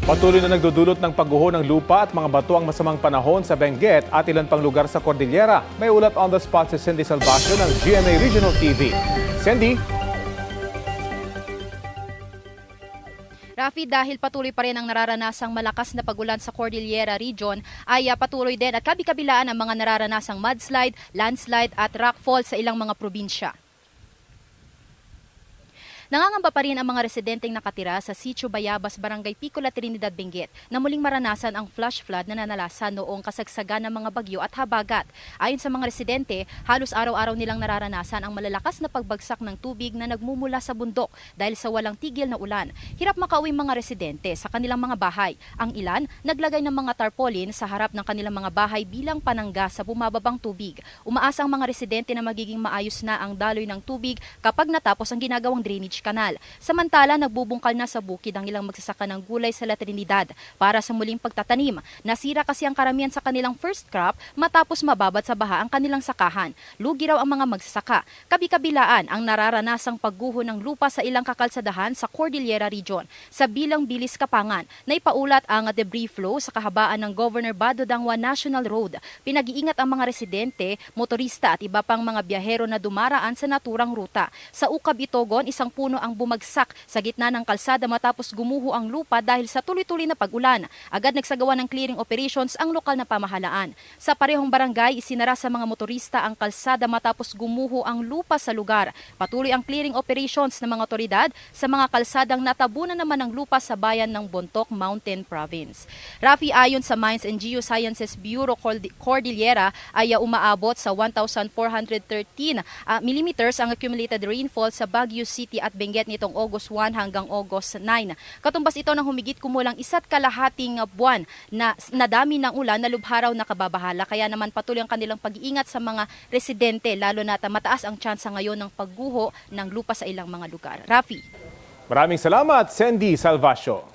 Patuloy na nagdudulot ng pagguho ng lupa at mga bato ang masamang panahon sa Benguet at ilan pang lugar sa Cordillera. May ulat on the spot si Cindy Salvacio ng GMA Regional TV. Cindy? Rafi, dahil patuloy pa rin ang nararanasang malakas na pagulan sa Cordillera Region, ay patuloy din at kabi-kabilaan ang mga nararanasang mudslide, landslide at rockfall sa ilang mga probinsya. Nangangamba pa rin ang mga residenteng nakatira sa Sitio Bayabas, Barangay Picola, Trinidad, Benguet na muling maranasan ang flash flood na nanalasan noong kasagsagan ng mga bagyo at habagat. Ayon sa mga residente, halos araw-araw nilang nararanasan ang malalakas na pagbagsak ng tubig na nagmumula sa bundok dahil sa walang tigil na ulan. Hirap makauwi mga residente sa kanilang mga bahay. Ang ilan, naglagay ng mga tarpaulin sa harap ng kanilang mga bahay bilang panangga sa bumababang tubig. Umaasa ang mga residente na magiging maayos na ang daloy ng tubig kapag natapos ang ginagawang drainage kanal. Samantala, nagbubungkal na sa bukid ang ilang magsasaka ng gulay sa La Trinidad para sa muling pagtatanim. Nasira kasi ang karamihan sa kanilang first crop matapos mababad sa baha ang kanilang sakahan. Lugi raw ang mga magsasaka. Kabi-kabilaan ang nararanasang pagguho ng lupa sa ilang kakalsadahan sa Cordillera Region. Sa Bilang Bilis, Kapangan, naipaulat ang debris flow sa kahabaan ng Governor Bado Dangwa National Road. Pinag-iingat ang mga residente, motorista at iba pang mga biyahero na dumaraan sa naturang ruta. Sa Ukab, Itogon, isang puno ang bumagsak sa gitna ng kalsada matapos gumuho ang lupa dahil sa tuloy-tuloy na pag-ulan. Agad nagsagawa ng clearing operations ang lokal na pamahalaan. Sa parehong barangay, isinara sa mga motorista ang kalsada matapos gumuho ang lupa sa lugar. Patuloy ang clearing operations ng mga otoridad sa mga kalsadang natabunan naman ng lupa sa bayan ng Bontoc Mountain Province. Rafi, ayon sa Mines and Geosciences Bureau Cordillera ay umaabot sa 1,413 millimeters ang accumulated rainfall sa Baguio City at Benguet nitong August 1 hanggang August 9. Katumbas ito ng humigit kumulang 1.5 buwan na nadami ng ulan na lubharaw na kababahala. Kaya naman patuloy ang kanilang pag-iingat sa mga residente, lalo na mataas ang tsansa ngayon ng pagguho ng lupa sa ilang mga lugar. Rafi. Maraming salamat, Cindy Salvacio.